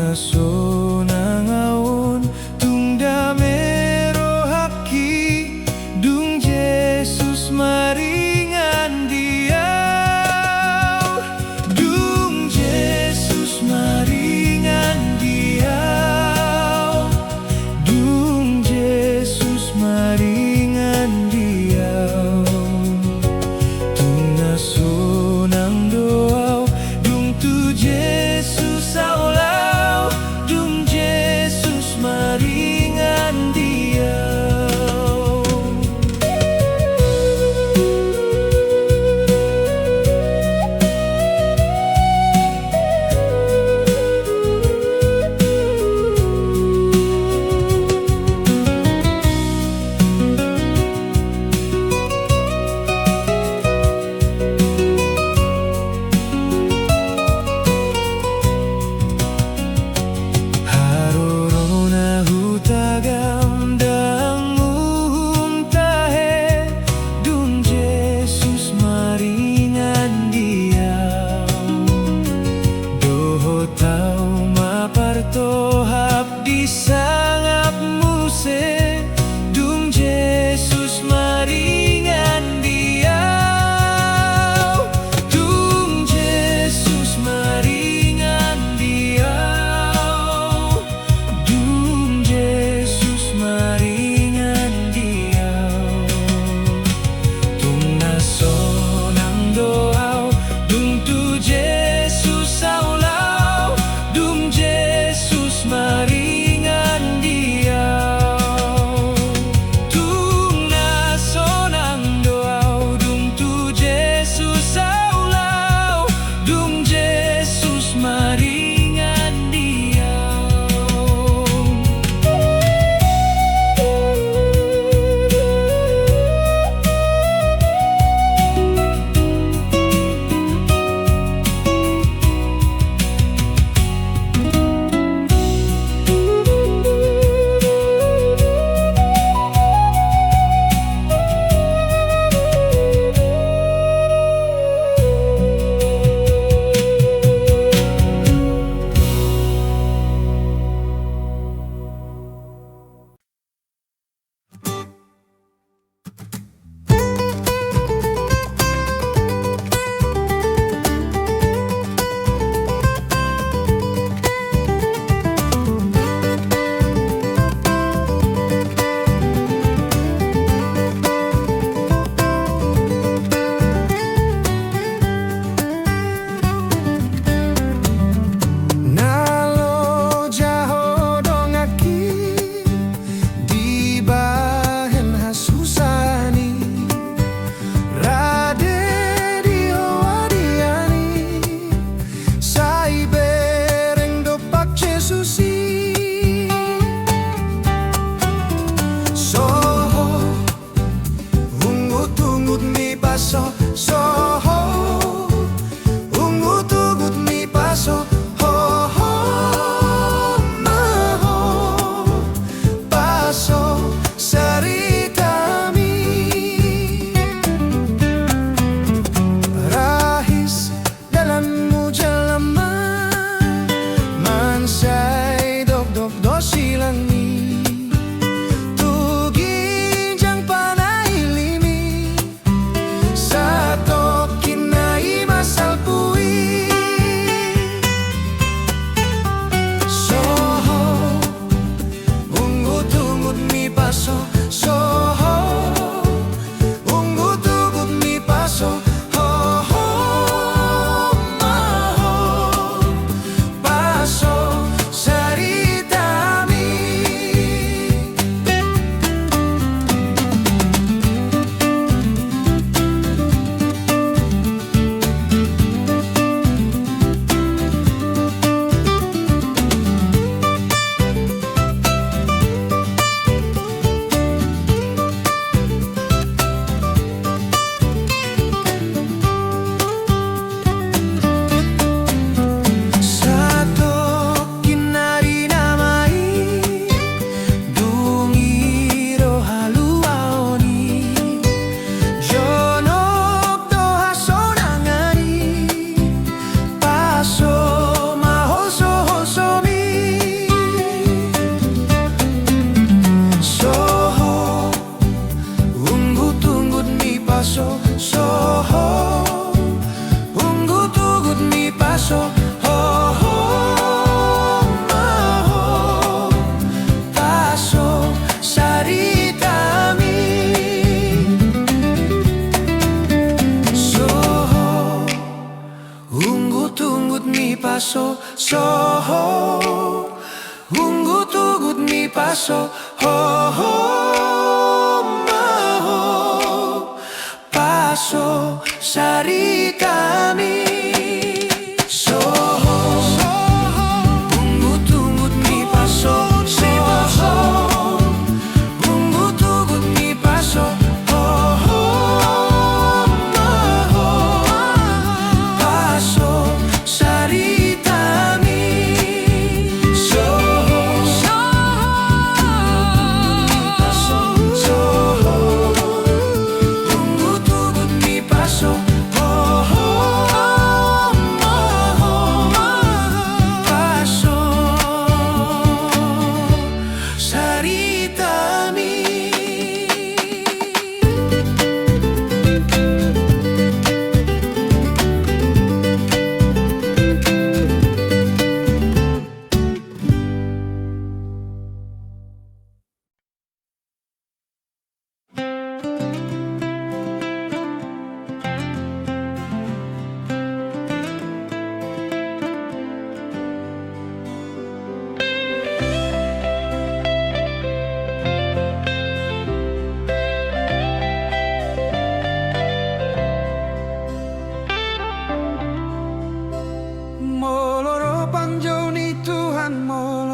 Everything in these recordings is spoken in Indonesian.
naso nangaon tung dame rohaki dung Jesus maringan diau, dung Jesus maringan diau, dung Jesus maringan diau, tung naso nang doau dung tu Jesus aulau, dung Jesus maringan diau. Harorona hutagam dang muhuntahe dung Jesus maringan diau, doho tau mapartohap di sangap muse dung Jesus maringan diau, dung Jesus maringan diau, dung Jesus maringan diau, tung naso nang doau dung tu Jesus aulau, dung Jesus maringan paso, oh, oh, maho, paso, sari kami.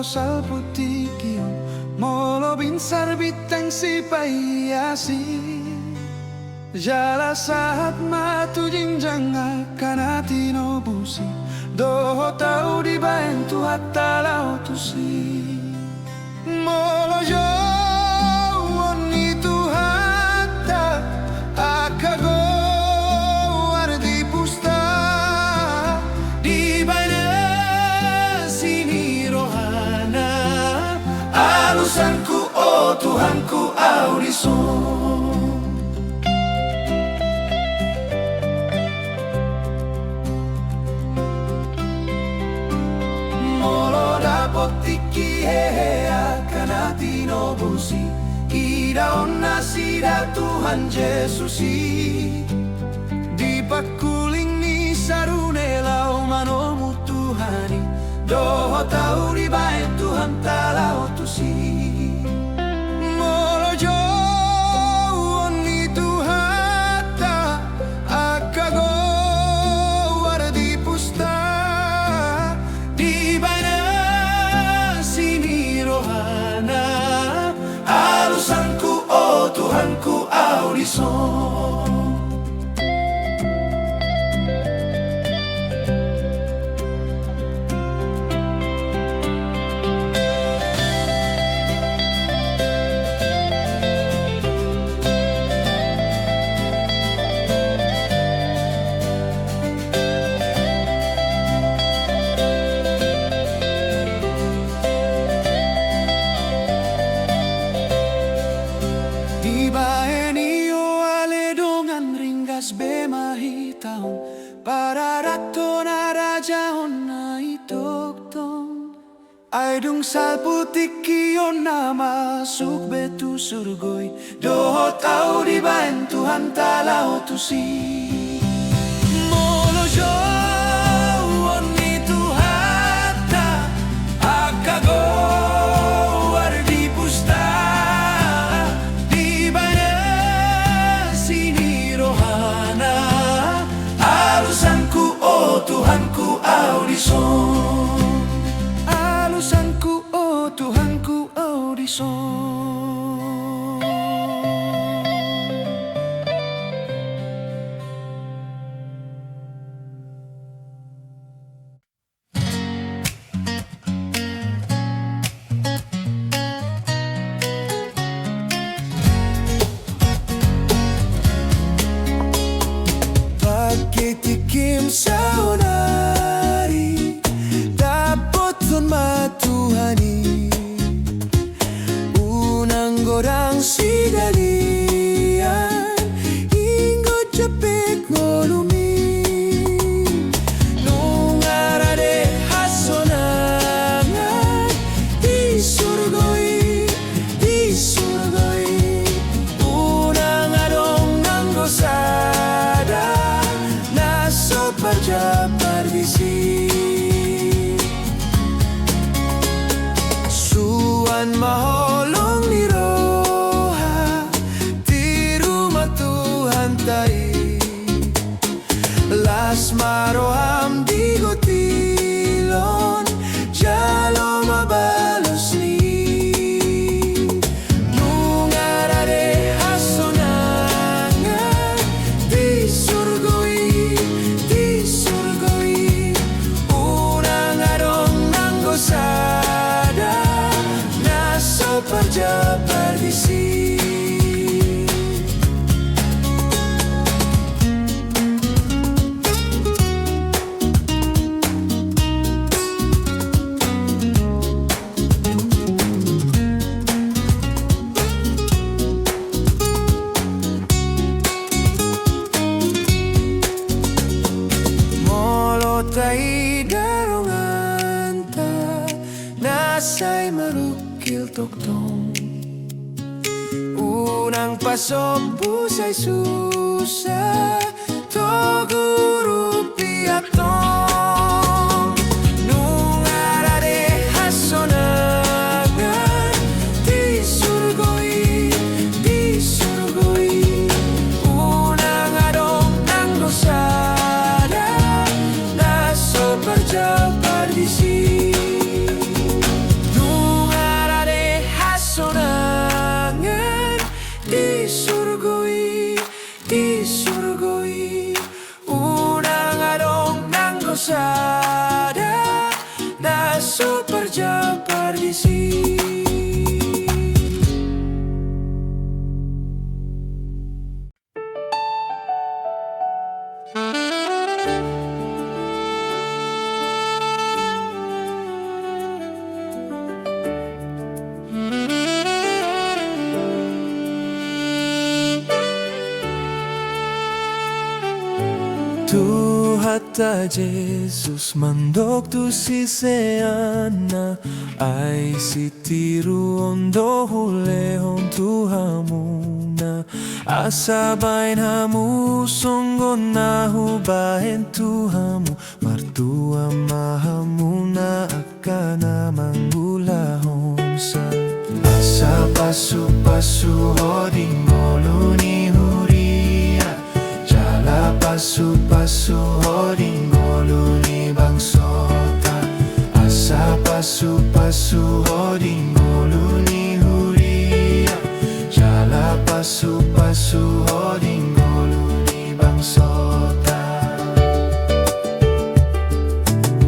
Sal putih kion, molo binsar bitang si payasi. Jala saat matu jinjang akan hati no busi. Doho tau di bantu hatta lau tusi. Molo jo oni tu hatta akago ardi pusta di bana sini rohana. Alusanku, oh Tuhanku, audison. Molo dapot tiki hehe akan hati no busi. Ida onna sida Tuhan Yesusi. Di pakuling ni sarune lau manomu Tuhani. Doho tau di bae Tuhan talau tusi. Molo jo oni Tuhata akago wardi pusta di bana sini rohana. Alusanku, oh Tuhanku, audison. Para rato na raja na itokton. Ay dung sal putih kion na masuk betu surgoy. Doho tau di baen Tuhan talau tusi. Molo jo oni Tuhata akago wardi pusta di bana sini rohana. Alusanku, oh Tuhanku, audison. Alusanku, oh Tuhanku, audison. Tikim saunari dapat matuhani unang gorang sidalian inggo cepek ngolumi nung arade hasonangan di surgoi unang adong nanggo sada baca parbisi suan maho masay marukil toktong unang pasok pusay susa toguru piatong nung arade hasonangan di surgoi unang adong nang dosada naso berjabar di sini nung arade hasonangan di surgoi unang adong nang dosada naso berjabar di sini. Tuhata Jesus mandok tu siseana ay sitiru ondo hulehon tuhamuna asabain hamu songgon nahu bahen tuhamu martua mahamuna akana manggulahon sa asa pasu pasu hoding moluni huria jala pasu pasu hoding moluni bangsota asa pasu pasu hoding moluni huria jala pasu pasu hoding moluni bangsota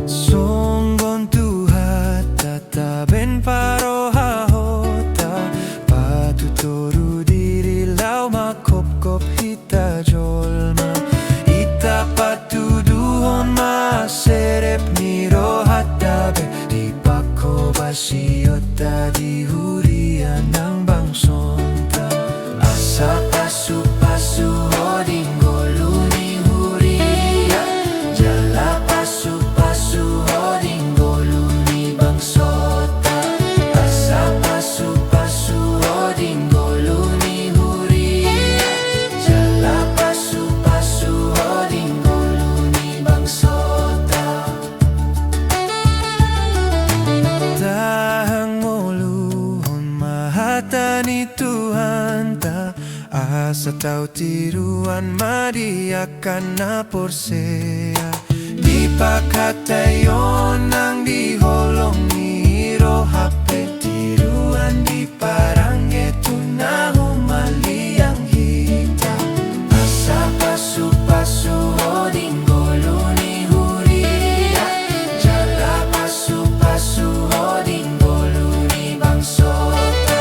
songgon tuhat tataben paroha hota patutoru diri lau makop-kop hita jolma hita patuduhon maserep niro hatabe di pako basiota di hurian ng bangsonta asa pasu pasu hoding goluni huria jala pasu pasu hoding goluni bangsota asa pasu pasu hoding goluni huria jala pasu pasu hoding goluni bangsota tahang uluhon mahata ni Tuhan ta asa tau tiruan madiakan na porsea di pakatayon ang diholong niro hape tiruan di parangge tunahu maliang hita asa pasu pasu hoding goluni huria jala pasu pasu hoding goluni bangsota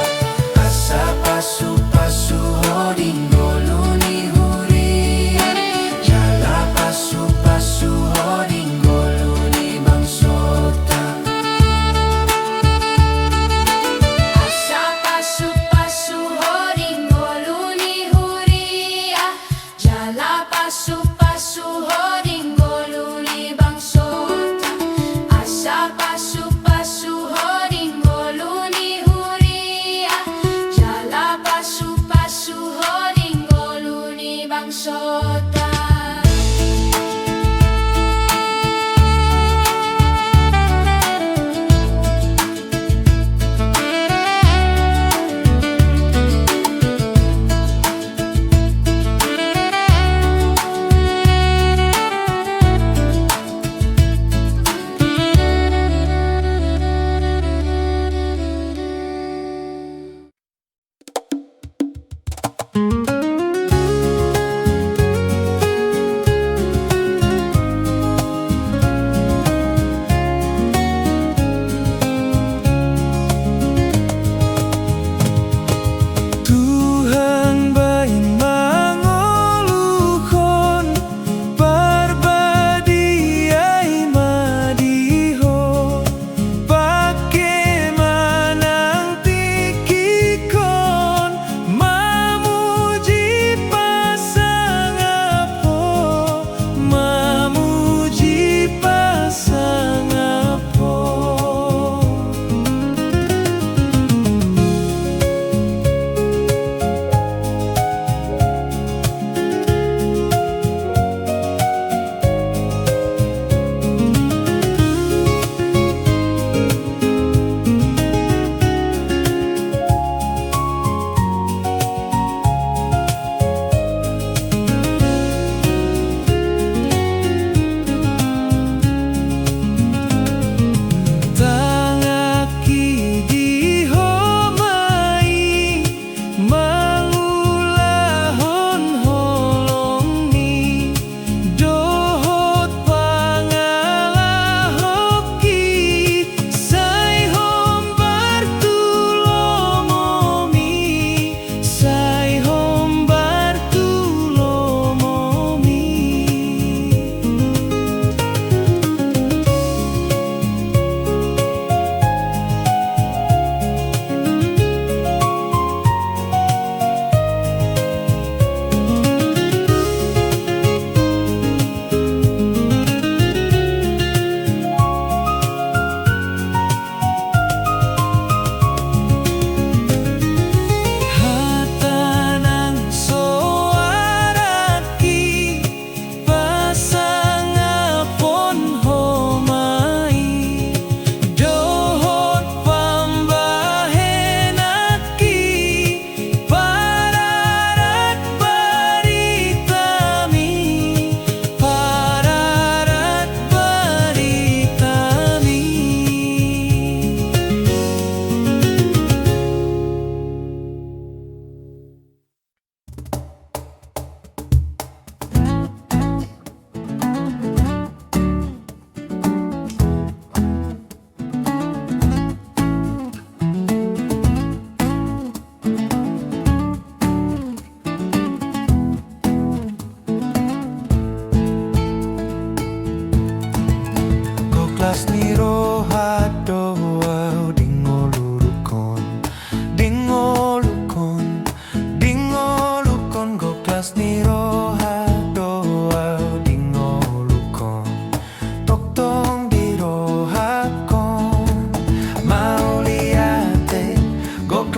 asa pasu pasu hoding goluni huria jala pasu pasu hoding goluni bangsota asa pasu pasu hoding goluni huria jala pasu pasu hoding goluni bangsota asa pasu pasu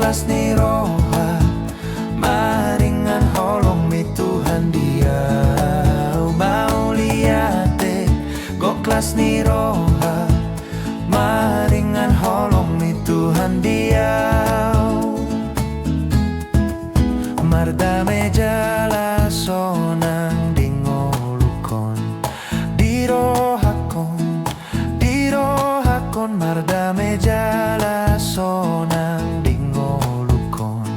kelas ni roha maringan holong mi Tuhan dia mau liate go kelas ni roha maringan holong mi Tuhan dia mardame jala sonang dingolukon dirohakon mardame jala sonang dingolukon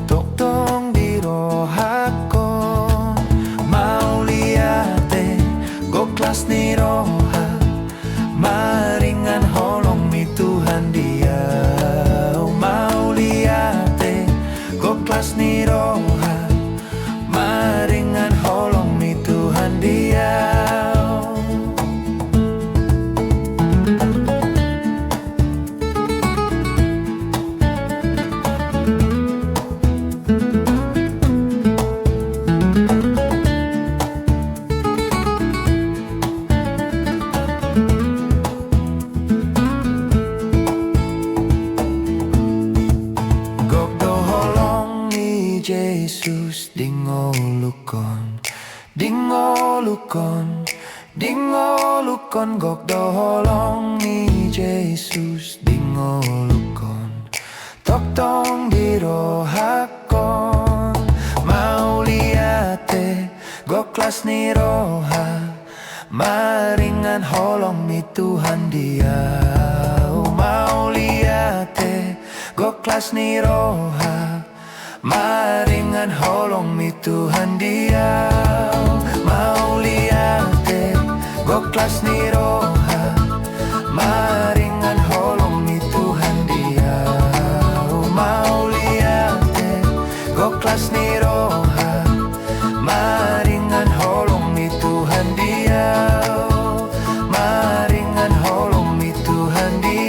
toktong dirohakon mau liate go kelas ni roha maringan holong mi Tuhan dia mau liate go kelas ni roha maringan holong mi Tuhan dia Jesus dingolukon gok doholong ni Jesus dingolukon toktong dirohakon mau liate gok kelas ni roha maringan holong mi Tuhan dia mau liate gok kelas ni roha maringan holong mi Tuhan dia mau liate go kelas ni roha maringan holong mi Tuhan dia mau liate go kelas ni roha maringan holong mi Tuhan dia maringan holong mi Tuhan dia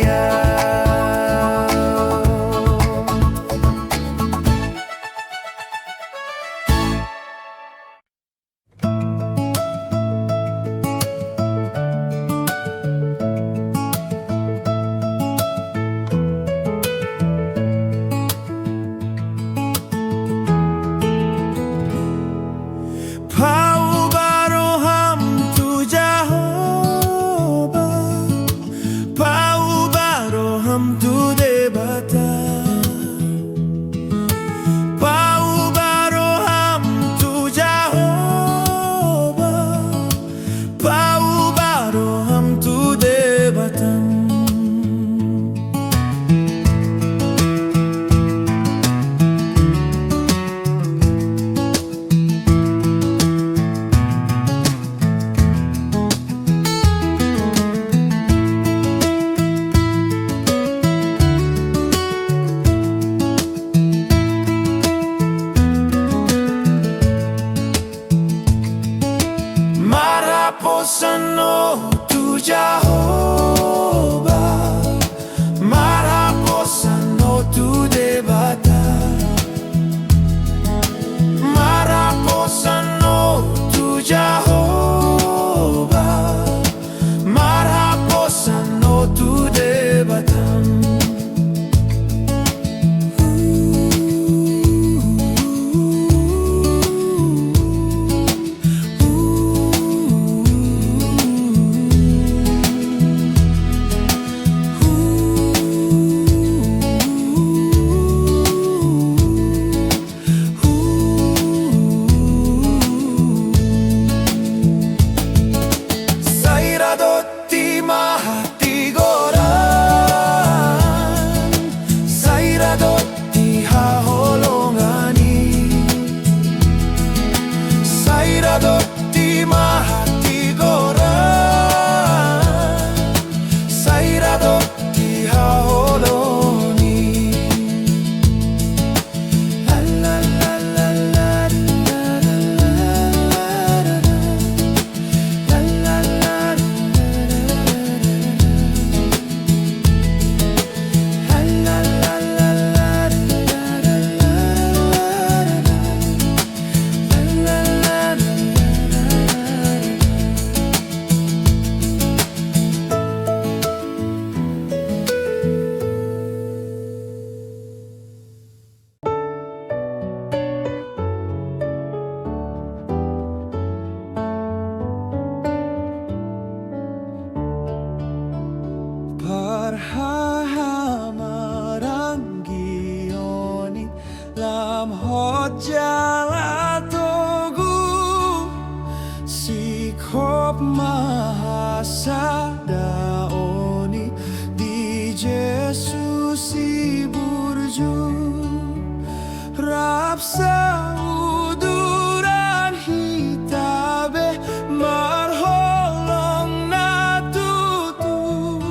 sa uduran hitabe marholong natutu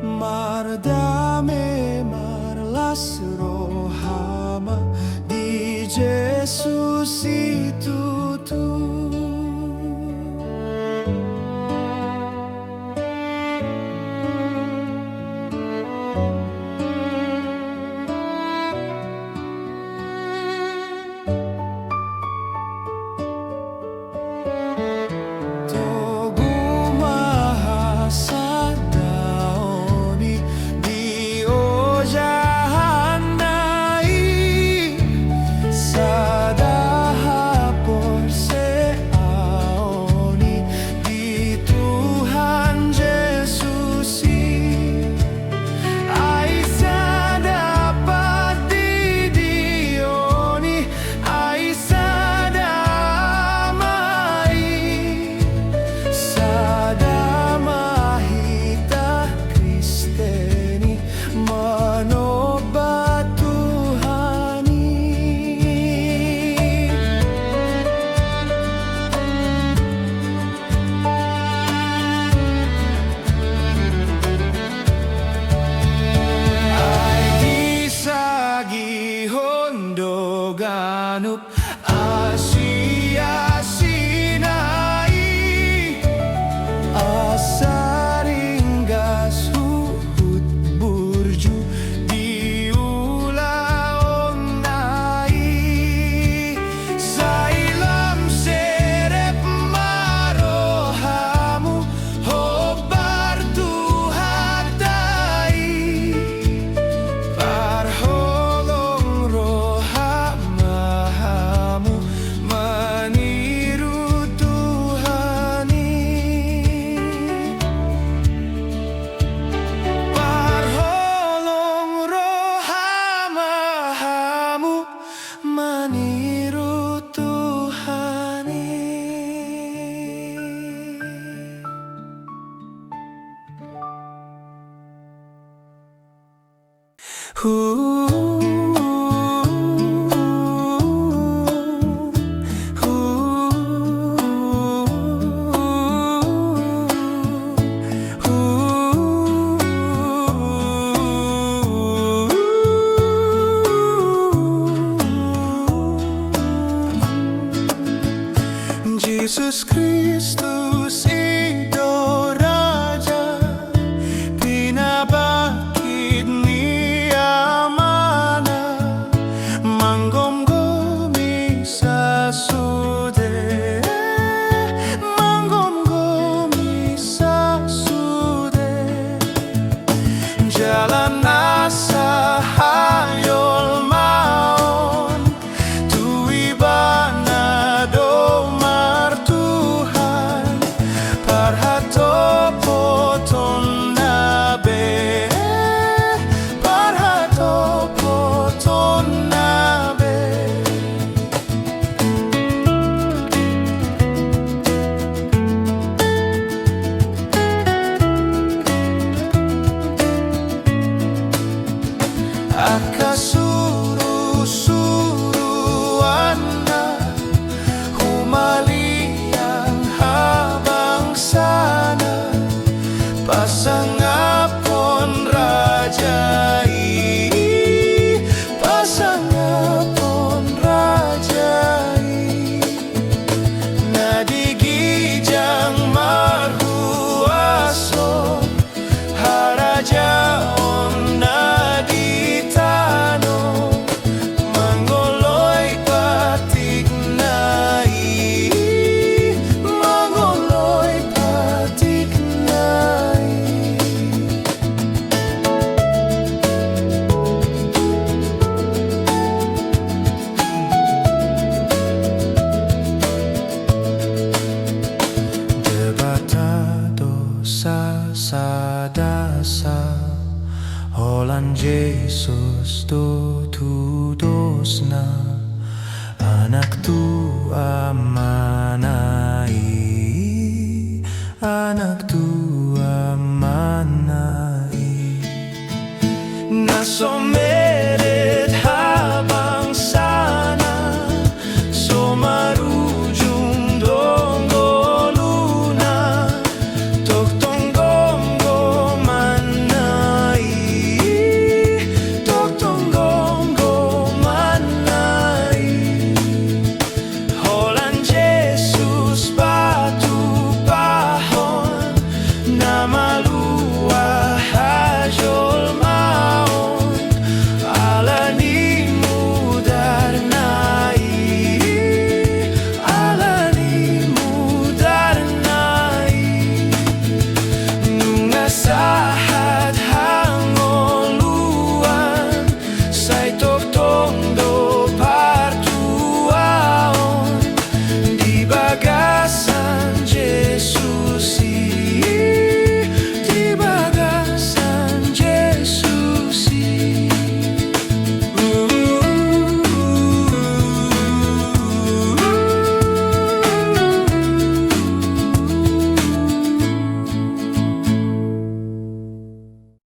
mardame marlas rohama di Jesus itu tu. Ganup Asia Sinai Asaringas Huhut Burju Diulaon nai Sailam serep marohamu Hobar tuhatai Parholong roha maniru Tuhani parholong rohamahamu maniru Tuhani. Jesus Kristus Ido Raja pinabakid ni amana manggomgomi sa sude manggomgomi sa sude jalan asa hayol maon tuwi banado Akasuru-suruan humaliang habang sana pasangapon rajai pasangapon rajai nadigijang marhuaso harajaon naditano mangoloy patik nai mangoloy patik nai. Debatado sa dasa Holan Jesus tutudos na anak tu amanai anak tu amanai nasome